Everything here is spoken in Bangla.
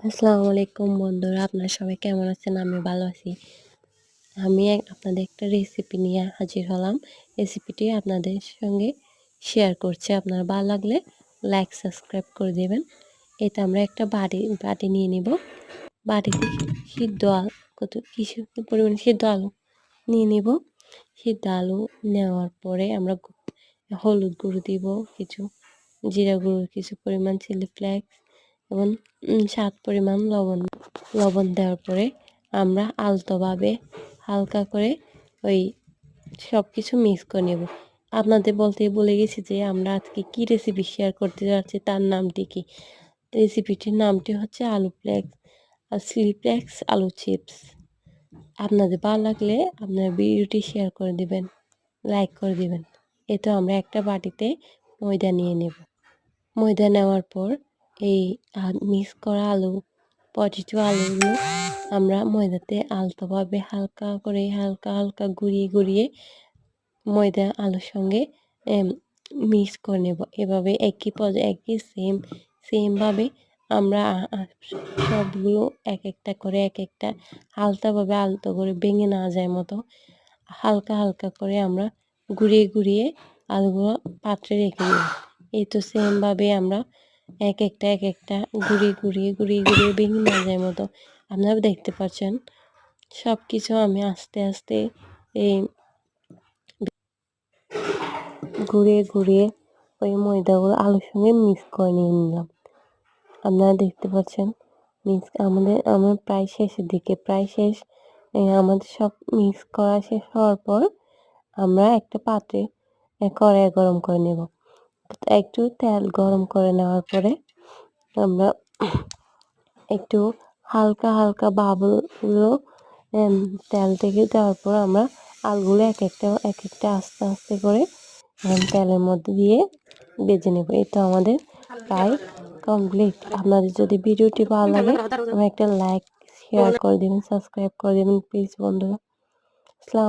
আসসালামু আলাইকুম বন্ধুরা, আপনারা সবাই কেমন আছেন? আমি ভালো আছি। আমি আপনাদের একটা রেসিপি নিয়ে হাজির হলাম। রেসিপিটি আপনাদের সঙ্গে শেয়ার করছি। আপনার ভালো লাগলে লাইক সাবস্ক্রাইব করে দেবেন। এতে আমরা একটা বাটি নিয়ে নিব। বাটিতে সিদ্ধ কিছু পরিমাণে সিদ্ধ আলু নিয়ে নিব। সিদ্ধ আলু নেওয়ার পরে আমরা হলুদ গুঁড়ো দিব কিছু, জিরা গুঁড়ো কিছু পরিমাণ, চিলি ফ্লেক্স এবং স্বাদ পরিমাণ লবণ দেওয়ার পরে আমরা আলতোভাবে হালকা করে ওই সব কিছু মিক্স করে নেব। আপনাদের বলতে ভুলে গেছি যে আমরা আজকে কী রেসিপি শেয়ার করতে যাচ্ছি, তার নামটি কি। রেসিপিটির নামটি হচ্ছে আলু ফ্লেক্স আর চিলি ফ্লেক্স আলু চিপস। আপনাদের ভালো লাগলে আপনারা ভিডিওটি শেয়ার করে দিবেন, লাইক করে দিবেন। এতে আমরা একটা বাটিতে ময়দা নিয়ে নেব। ময়দা নেওয়ার পর এই মিক্স করা পটেটো আলুগুলো আমরা ময়দাতে আলতোভাবে হালকা ঘুরিয়ে ময়দা আলুর সঙ্গে মিক্স করে নেব। এভাবে একই সেমভাবে আমরা সবগুলো এক একটা আলতো করে ভেঙে না যায় মতো হালকা করে আমরা ঘুরিয়ে আলুগুলো পাত্রে রেখে দেব। এই তো সেমভাবে আমরা এক একটা ঘুরিয়ে ভেঙে না যায় মতো আপনারা দেখতে পাচ্ছেন। সব কিছু আমি আস্তে এই ঘুরিয়ে ওই ময়দাগুলো আলুর সঙ্গে মিক্স করে নিয়ে নিলাম। আপনারা দেখতে পাচ্ছেন আমার প্রায় শেষের দিকে, প্রায় শেষ। আমাদের সব মিক্স করা শেষ হওয়ার পর আমরা একটা পাত্রে কড়াই গরম করে নেব। একটু তেল গরম করে নেওয়ার পরে আমরা একটু হালকা বাবুলগুলো তেল থেকে দেওয়ার পর আমরা আলুগুলো এক একটা আস্তে করে তেলের মধ্যে দিয়ে ভেজে নেব। এটা আমাদের প্রায় কমপ্লিট। আপনাদের যদি ভিডিওটি ভালো লাগে আমার একটা লাইক শেয়ার করে দেবেন, সাবস্ক্রাইব করে দেবেন প্লিজ বন্ধুরা। আসসালাম।